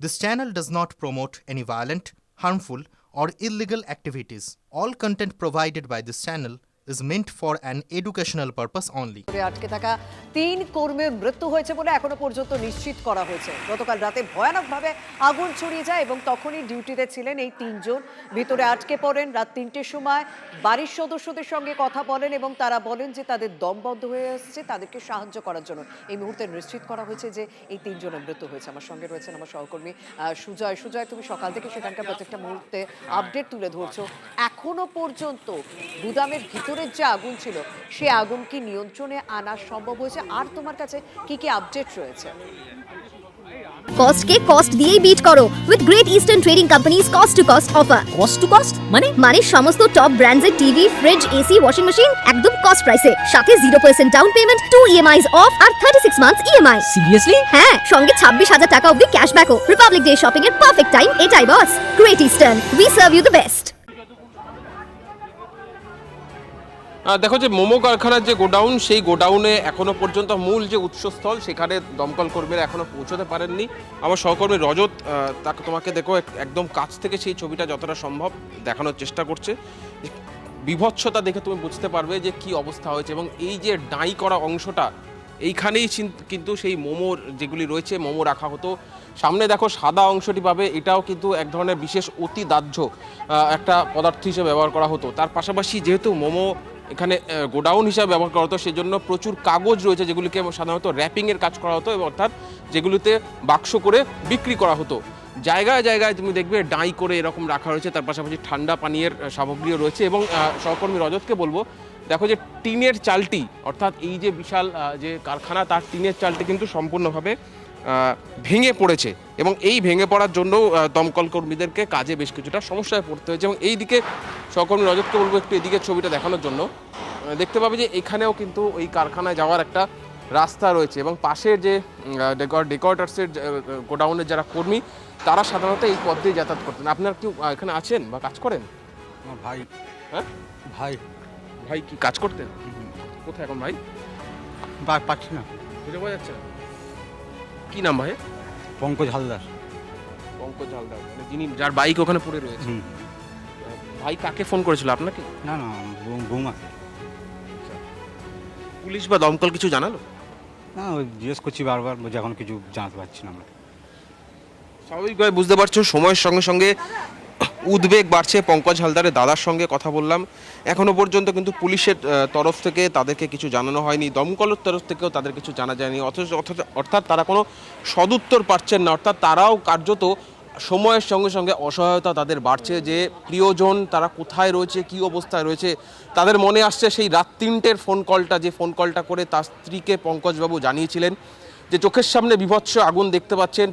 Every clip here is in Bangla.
This channel does not promote any violent, harmful, or illegal activities. All content provided by this channel is meant for an educational purpose only. আটকে থাকা 3 কর্মীর মৃত্যু হয়েছে বলে এখনো পর্যন্ত নিশ্চিত করা হয়েছে। গতকাল রাতে ভয়ানকভাবে আগুন ছড়িয়ে যায় এবং তখনই ডিউটিতে ছিলেন এই 3 জন। ভিতরে আটকে পড়েন। রাত 3টের সময় বাড়ির সদস্যদের সঙ্গে কথা বলেন এবং তারা বলেন যে তাদের দম বন্ধ হয়ে আসছে, তাদেরকে সাহায্য করার জন্য এই মুহূর্তে নিশ্চিত করা হয়েছে যে এই 3 জনের মৃত্যু হয়েছে। আমার সঙ্গে রয়েছেন আমার সহকর্মী সুজয়। সুজয়, তুমি সকাল থেকে সেখানকার প্রত্যেকটা মুহূর্তে আপডেট তুলে ধরছো। এখনো পর্যন্ত গুদামের ভিতরের যে আগুন ছিল সেই আগুন কি নিয়ন্ত্রণে আনা সম্ভব হয়েছে? আর তোমার কাছে কি কি আপডেট রয়েছে? কস্ট কে কস্ট দিয়েই বিট করো with Great Eastern trading companies cost to cost offer. Cost to cost মানে সমস্ত টপ ব্র্যান্ডের TV, fridge, AC, washing machine একদম কস্ট প্রাইসে, সাথে 0% ডাউন পেমেন্ট, 2 ইএমআইস অফ আর 36 মান্থস ইএমআই। সিরিয়াসলি? হ্যাঁ, সঙ্গে 26,000 টাকা অবধি ক্যাশব্যাকও। রিপাবলিক ডে শপিং এর পারফেক্ট টাইম এটাই boss. Great Eastern, we serve you the best. দেখো যে মোমো কারখানার যে গোডাউন, সেই গোডাউনে এখনো পর্যন্ত মূল যে উৎসস্থল সেখানে দমকল কর্মীরা এখনো পৌঁছতে পারেননি। আমার সহকর্মী রজত তাকে তোমাকে দেখো একদম কাছ থেকে সেই ছবিটা যতটা সম্ভব দেখানোর চেষ্টা করছে। বিভৎসতা দেখে তুমি বুঝতে পারবে যে কি অবস্থা হয়েছে এবং এই যে ডাই করা অংশটা এইখানেই কিন্তু সেই মোমোর যেগুলি রয়েছে মোমো রাখা হতো। সামনে দেখো সাদা অংশটি পাবে, এটাও কিন্তু এক ধরনের বিশেষ অতি দাহ্য একটা পদার্থ হিসেবে ব্যবহার করা হতো। তার পাশাপাশি যেহেতু মোমো এখানে গোডাউন হিসাবে ব্যবহার করা হতো, সেজন্য প্রচুর কাগজ রয়েছে যেগুলিকে সাধারণত র্যাপিংয়ের কাজ করা হতো এবং অর্থাৎ যেগুলিতে বাক্স করে বিক্রি করা হতো। জায়গায় জায়গায় তুমি দেখবে ডাই করে এরকম রাখা রয়েছে। তার পাশাপাশি ঠান্ডা পানীয়ের সামগ্রীও রয়েছে এবং সহকর্মী রজতকে বলবো, দেখো যে টিনের চালটি, অর্থাৎ এই যে বিশাল যে কারখানা তার টিনের চালটি কিন্তু সম্পূর্ণভাবে ভেঙে পড়েছে এবং এই ভেঙে পড়ার জন্য দমকল কর্মীদেরকে কাজে বেশ কিছুটা সমস্যায় পড়তে হয়েছে। এবং এই দিকে সহকর্মী রজতকে বলবো একটু এদিকে ছবিটা দেখানোর জন্য। দেখতে পাবে যে এখানেও কিন্তু ওই কারখানায় যাওয়ার একটা রাস্তা রয়েছে এবং পাশের যে ডেকোরেটার্সের গোডাউনের যারা কর্মী তারা সাধারণত এই পথ দিয়ে যাতায়াত করতেন। আপনার কি এখানে আছেন বা কাজ করেন? ভাই। হ্যাঁ ভাই ভাই কি কাজ করতেন? কোথায় এখন ভাই? পাচ্ছি না, বুঝে পাওয়া যাচ্ছে না। কি নাম ভাই? পঙ্কজ হালদার। পঙ্কজ হালদার, মানে যিনি যার বাইক ওখানে পড়ে রয়েছে। ভাই কাকে ফোন করেছিল আপনাকে? না না, বৌমা। পুলিশ বা দমকল কিছু জানালো? না, ওই জিজ্ঞেস করছি বারবার, বলছে এখন কিছু জানাতে পারছি না আমরা। স্বাভাবিকভাবে বুঝতে পারছো সময়ের সঙ্গে সঙ্গে উদ্বেগ বাড়ছে। পঙ্কজ হালদারের দাদার সঙ্গে কথা বললাম, এখনো পর্যন্ত কিন্তু পুলিশের তরফ থেকে তাদেরকে কিছু জানানো হয়নি, দমকলের তরফ থেকেও তাদের কিছু জানা যায়নি। অর্থাৎ তারা কোনো সদুত্তর পাচ্ছেন না। অর্থাৎ তারাও কার্যত সময়ের সঙ্গে সঙ্গে অসহায়তা তাদের বাড়ছে যে প্রিয়জন তারা কোথায় রয়েছে, কি অবস্থায় রয়েছে। তাদের মনে আসছে সেই রাত 3টের ফোন কলটা, যে ফোন কলটা করে তার স্ত্রীকে পঙ্কজবাবু জানিয়েছিলেন যে চোখের সামনে বিভৎস আগুন দেখতে পাচ্ছেন,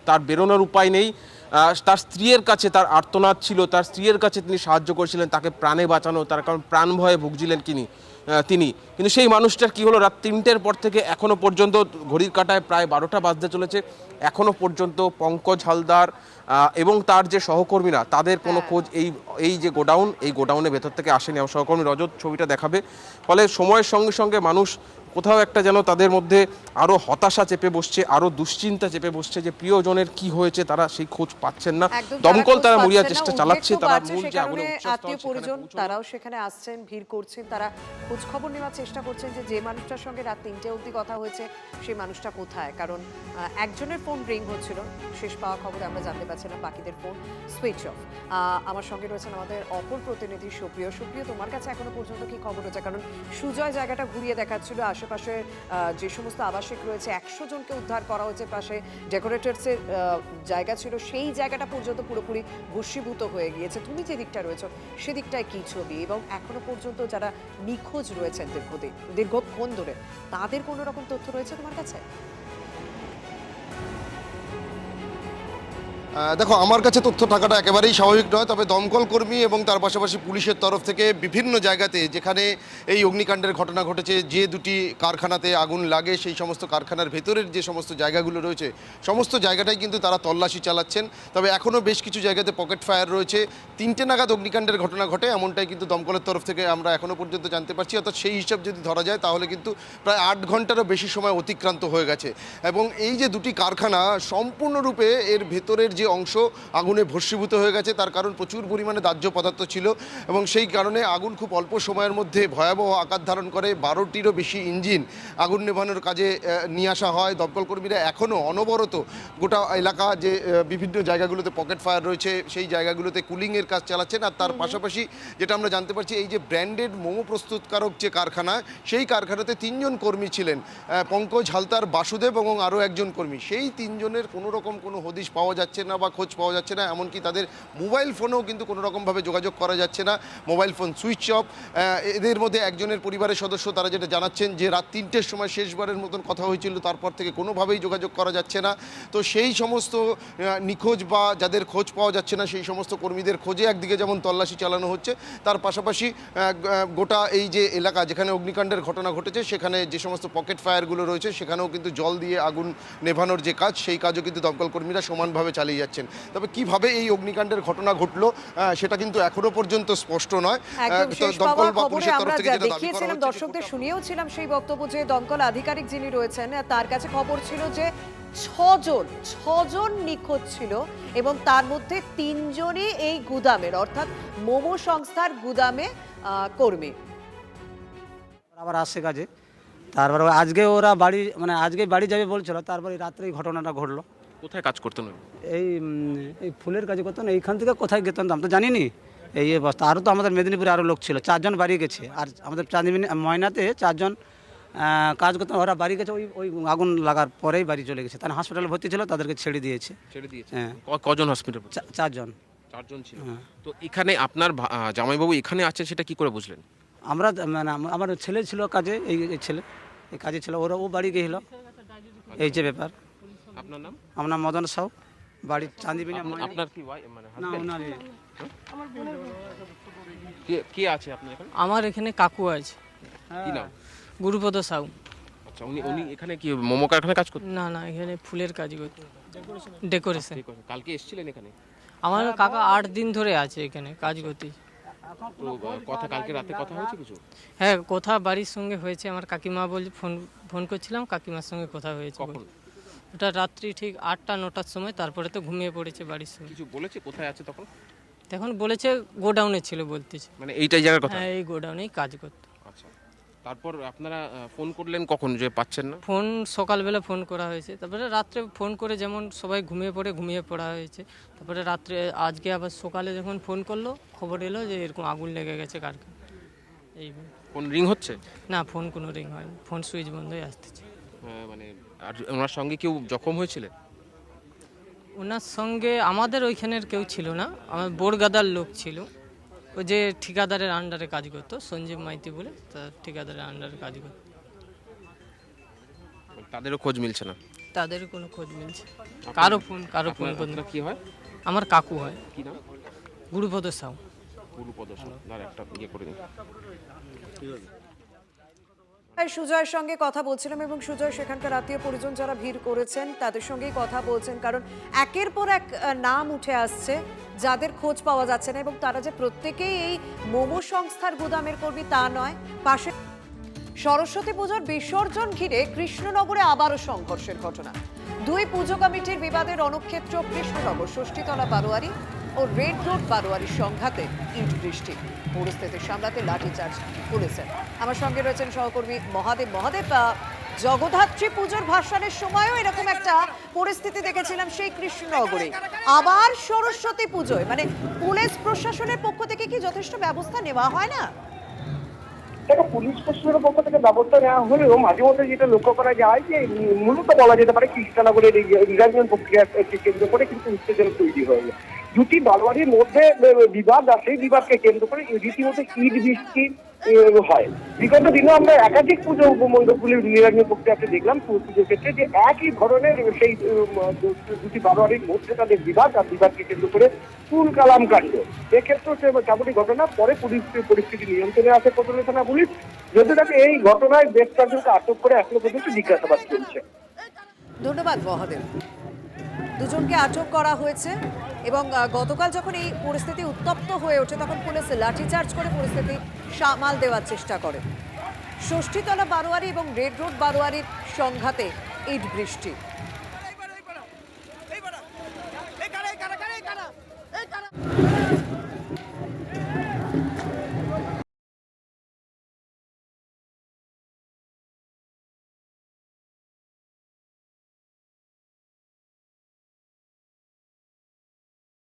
তার বেরোনোর উপায় নেই। তার স্ত্রীর কাছে তার আর্তনাদ ছিল, তার স্ত্রীর কাছে তিনি সাহায্য করেছিলেন তাকে প্রাণে বাঁচানো, তার কারণ প্রাণ ভয়ে ভুগছিলেন তিনি। কিন্তু সেই মানুষটার কি হলো, রাত 3টের পর থেকে এখনো পর্যন্ত ঘড়ির কাঁটায় প্রায় 12টা বাজতে চলেছে, এখনো পর্যন্ত পঙ্কজ হালদার এবং তার যে সহকর্মীরা তাদের কোনো খোঁজ এই যে গোডাউন, এই গোডাউনের ভেতর থেকে আসেনি। আমার সহকর্মী রজত ছবিটা দেখাবে। ফলে সময়ের সঙ্গে সঙ্গে মানুষ কোথাও একটা যেন তাদের মধ্যে আরো হতাশা চেপে বসছে, আরো দুশ্চিন্তা চেপে বসছে যে প্রিয়জনের কি হয়েছে তারা সেই খোঁজ পাচ্ছেন না। দমকল তারা মরিয়ার চেষ্টা চালাচ্ছে, তারা মূল যে আগুনের আত্মীয় পরিজন তারাও সেখানে আসছেন, ভিড় করছেন, তারা খোঁজ খবর নেওয়ার চেষ্টা করছেন যে মানুষটার সঙ্গে রাত 3টে অবধি কথা হয়েছে সেই মানুষটা কোথায়। কারণ একজনের ফোন রিং হচ্ছিল, শেষ পাওয়া খবরে আমরা জানতে পারছিলাম বাকিদের ফোন সুইচ অফ। আমার সঙ্গে রয়েছেন আমাদের অপর প্রতিনিধি সুপ্রিয়। তোমার কাছে এখনো পর্যন্ত কি খবর হচ্ছে? কারণ সুজয় জায়গাটা ঘুরিয়ে দেখাচ্ছিল, আশেপাশে যে সমস্ত আবাসিক রয়েছে 100 জনকে উদ্ধার করা হয়েছে, পাশে ডেকোরেটরসের জায়গা ছিল সেই জায়গাটা পর্যন্ত পুরোপুরি ভস্মীভূত হয়ে গিয়েছে। তুমি যে দিকটা রয়েছে সেদিকটায় কি ছবি? এবং এখনো পর্যন্ত যারা নিখোঁজ রয়েছেন দীর্ঘক্ষণ ধরে তাদের কোনো রকম তথ্য রয়েছে তোমার কাছে? দেখো, আমার কাছে তথ্য থাকাটা একেবারেই স্বাভাবিক নয়, তবে দমকল কর্মী এবং তার পাশাপাশি পুলিশের তরফ থেকে বিভিন্ন জায়গাতে যেখানে এই অগ্নিকাণ্ডের ঘটনা ঘটেছে, যে দুটি কারখানাতে আগুন লাগে সেই সমস্ত কারখানার ভেতরের যে সমস্ত জায়গাগুলো রয়েছে সমস্ত জায়গাটাই কিন্তু তারা তল্লাশি চালাচ্ছেন। তবে এখনও বেশ কিছু জায়গাতে পকেট ফায়ার রয়েছে। 3টে নাগাদ অগ্নিকাণ্ডের ঘটনা ঘটে এমনটাই কিন্তু দমকলের তরফ থেকে আমরা এখনও পর্যন্ত জানতে পারছি। অর্থাৎ সেই হিসাব যদি ধরা যায় তাহলে কিন্তু প্রায় 8 ঘন্টারও বেশি সময় অতিক্রান্ত হয়ে গেছে। এবং এই যে দুটি কারখানা সম্পূর্ণরূপে এর ভেতরের যে অংশ আগুনে ভস্মীভূত হয়ে গেছে, তার কারণ প্রচুর পরিমাণে দাহ্য পদার্থ ছিল এবং সেই কারণে আগুন খুব অল্প সময়ের মধ্যে ভয়াবহ আকার ধারণ করে। 12টিরও বেশি ইঞ্জিন আগুন নেভানোর কাজে নিয়ে আসা হয়। দমকল কর্মীরা এখনও অনবরত গোটা এলাকা যে বিভিন্ন জায়গাগুলোতে পকেট ফায়ার রয়েছে সেই জায়গাগুলোতে কুলিংয়ের কাজ চালাচ্ছেন। আর তার পাশাপাশি যেটা আমরা জানতে পারছি, এই যে ব্র্যান্ডেড মোমো প্রস্তুতকারক যে কারখানা, সেই কারখানাতে 3 জন কর্মী ছিলেন, পঙ্কজ হালদার, বাসুদেব এবং আরও একজন কর্মী। সেই 3 জনের কোনো রকম কোনো হদিশ পাওয়া যাচ্ছে না বা খোঁজ পাওয়া যাচ্ছে না। এমনকি তাদের মোবাইল ফোনেও কিন্তু কোনো রকমভাবে যোগাযোগ করা যাচ্ছে না, মোবাইল ফোন সুইচ অফ। এদের মধ্যে একজনের পরিবারের সদস্য তারা যেটা জানাচ্ছেন যে রাত 3টের সময় শেষবারের মতন কথা হয়েছিল, তারপর থেকে কোনোভাবেই যোগাযোগ করা যাচ্ছে না। তো সেই সমস্ত নিখোঁজ বা যাদের খোঁজ পাওয়া যাচ্ছে না সেই সমস্ত কর্মীদের খোঁজে একদিকে যেমন তল্লাশি চালানো হচ্ছে, তার পাশাপাশি গোটা এই যে এলাকা যেখানে অগ্নিকাণ্ডের ঘটনা ঘটেছে সেখানে যে সমস্ত পকেট ফায়ারগুলো রয়েছে সেখানেও কিন্তু জল দিয়ে আগুন নেভানোর যে কাজ সেই কাজও কিন্তু দমকল কর্মীরা সমানভাবে চালিয়ে যাচ্ছেন। তবে কিভাবে এই অগ্নিকাণ্ডের ঘটনা ঘটলো সেটা কিন্তু এখনো পর্যন্ত স্পষ্ট নয়। একদম শেষ দমকল পাওয়া বা খবরে পুলিশের তরফ আমরা থেকে যা যেটা দাবি করা দেখিয়েছিলাম, হচ্ছে দর্শকদের শুনিয়েওছিলাম সেই বক্তব্য যে দমকল আধিকারিক যিনি রয়েছেন তার কাছে খবর ছিল যে 6 জন নিখোঁজ ছিল এবং তার মধ্যে 3 জনই এই গুদামের অর্থাৎ মোমো সংস্থার গুদামে কর্মী। আবার আসছে কাজে, তারপর আজকে ওরা বাড়ি মানে আজকে বাড়ি যাবে বলছিল, তারপরে রাত্রেই ঘটনাটা ঘটলো। কোথায় কাজ করতেন উনি? এই ফুলের কাজে করতো না, এইখান থেকে কোথায় গেতাম আমি তো জানি নি। এই অবস্থা। আরও তো আমাদের মেদিনীপুরে আরও লোক ছিল, 4 জন বাড়ি গেছে। আর আমাদের চাঁদিনী ময়নাতে 4 জন কাজ করতাম, ওরা বাড়ি গেছে ওই আগুন লাগার পরেই বাড়ি চলে গেছে। তারা হাসপাতালে ভর্তি ছিল, তাদেরকে ছেড়ে দিয়েছে। হ্যাঁ। কজন হসপিটাল? 4 জন। 4 জন ছিল। তো এখানে আপনার জামাইবাবু এখানে আছে সেটা কি করে বুঝলেন? আমরা মানে আমার ছেলে ছিল কাজে, এই ছেলে এই কাজে ছিল, ও বাড়ি গেছিল। এই যে ব্যাপার। আপনার নাম? আমার নাম মদন সাউ, বাড়ি চাঁদিবিনা। আপনার কি মানে না, ওনার কে আছে আপনার এখানে? আমার এখানে কাকু আছে। কি নাম? গুরুপদ সাউ। আচ্ছা, উনি এখানে কি মোমো কারখানায় কাজ করতেন? না, এখানে ফুলের কাজ করতে, ডেকোরেশন। কালকে এসেছিলেন এখানে? আমার কাকা 8 দিন ধরে আছে এখানে কাজ করতে। তো কালকে রাতে কথা হয়েছে কিছু? হ্যাঁ, কথা বাড়ির সঙ্গে হয়েছে। আমার কাকিমা বলে ফোন করছিলাম, কাকিমার সঙ্গে কথা হয়েছে। কখন? ওটা রাত্রি ঠিক 8টা-9টার সময়। তারপরে তো ঘুমিয়ে পড়েছে বাড়ির সঙ্গে। কিছু বলেছে কোথায় আছে তখন? তখন বলেছে গোডাউনে ছিল বলতেছে। মানে এইটাই জায়গার কথা? হ্যাঁ, এই গোডাউনেই কাজ করতো। আচ্ছা, তারপর আপনারা ফোন করলেন কখন যে পাচ্ছেন না? ফোন সকালবেলা ফোন করা হয়েছে, তারপরে রাত্রে ফোন করে যেমন সবাই ঘুমিয়ে পড়া হয়েছে। তারপরে রাত্রে আজকে আবার সকালে যখন ফোন করলো খবর এলো যে এরকম আগুন লেগে গেছে কারখানা। এই ফোন রিং হচ্ছে না, ফোন কোনো রিং হয়নি, ফোন সুইচ বন্ধই আসতেছে। মানে আর ওনার সঙ্গে কেউ জখম হয়েছিলেন? ওনার সঙ্গে আমাদের ওইখানের কেউ ছিল না, আমার বোরগাদার লোক ছিল। ওই যে ঠিকাদারের আন্ডারে কাজ করতো, সঞ্জীব মাইতি বলে, তার ঠিকাদারের আন্ডারে কাজ করতো। তাদেরও খোঁজ মিলছে না? তাদের কোনো খোঁজ মিলছে, কারো ফোন করতে। কি হয়? আমার কাকু হয়। কি নাম? গুরুপদ সাউ। গুরুপদ সাউ। আর একটা করে দিন। সুজয়ের সঙ্গে কথা বলছিলাম এবং সুজয় সেখানকার আত্মীয় পরিজন যারা ভিড় করেছেন তাদের সঙ্গেই কথা বলছেন, কারণ একের পর এক নাম উঠে আসছে যাদের খোঁজ পাওয়া যাচ্ছে না এবং তারা যে প্রত্যেকেই এই মোমো সংস্থার গুদামের কর্মী তা নয়। পাশে সরস্বতী পুজোর বিসর্জন ঘিরে কৃষ্ণনগরে আবারও সংঘর্ষের ঘটনা। 2 পুজো কমিটির বিবাদে রণক্ষেত্র কৃষ্ণনগর, ষষ্ঠীতলা বারোয়ারি ও রেড রোড বারোয়ারির সংঘাতে ইট বৃষ্টি। পরিস্থিতি সামলাতে লাঠিচার্জ পুলিশের। আমার সঙ্গে রয়েছেন সহকর্মী মহাদেব। জগদ্ধাত্রী পুজোর ভাসানের সময়ও এরকম একটা পরিস্থিতি দেখেছিলাম সেই কৃষ্ণনগরে। আবার সরস্বতী পুজোয় মানে পুলিশ প্রশাসনের পক্ষ থেকে কি যথেষ্ট ব্যবস্থা নেওয়া হয় না? দেখো, পুলিশ প্রশাসনের পক্ষ থেকে ব্যবস্থা নেওয়া হলেও মাঝে মধ্যে যেটা লক্ষ্য করা যায় যে মূলত বলা যেতে পারে কৃষ্ণনগরের এই নির্বাচন প্রক্রিয়াকে কেন্দ্র করে কিন্তু উত্তেজনা তৈরি হয়ে যায়। দুটি বারোয়ারির মধ্যে বিবাদ, আর সেই বিবাদকে কেন্দ্র করে রীতিমতো ইট বৃষ্টি হয়। বিগত দিনে আমরা একাধিক পুজো মণ্ডপগুলির নির্বাচনী প্রক্রিয়াতে দেখলাম পুজোর ক্ষেত্রে যে একই ধরনের সেই দুটি বারোয়ারির মধ্যে তাদের বিবাদ, আর বিবাদকে কেন্দ্র করে তুল কালাম কাণ্ড। এক্ষেত্রে চামুটি ঘটনা, পরে পরিস্থিতি নিয়ন্ত্রণে আসে কোতোয়ালি থানা পুলিশ। যদি তাকে এই ঘটনায় বেশ কয়েকজনকে আটক করে এখনো পর্যন্ত জিজ্ঞাসাবাদ চলছে। ধন্যবাদ মহাদেব। দুজনকে আটক করা হয়েছে এবং গতকাল যখন এই পরিস্থিতি উত্তপ্ত হয়ে ওঠে তখন পুলিশ লাঠিচার্জ করে পরিস্থিতি সামাল দেওয়ার চেষ্টা করে। ষষ্ঠীতলা বারোয়ারি এবং রেড রোড বারোয়ারির সংঘাতে ইট বৃষ্টি।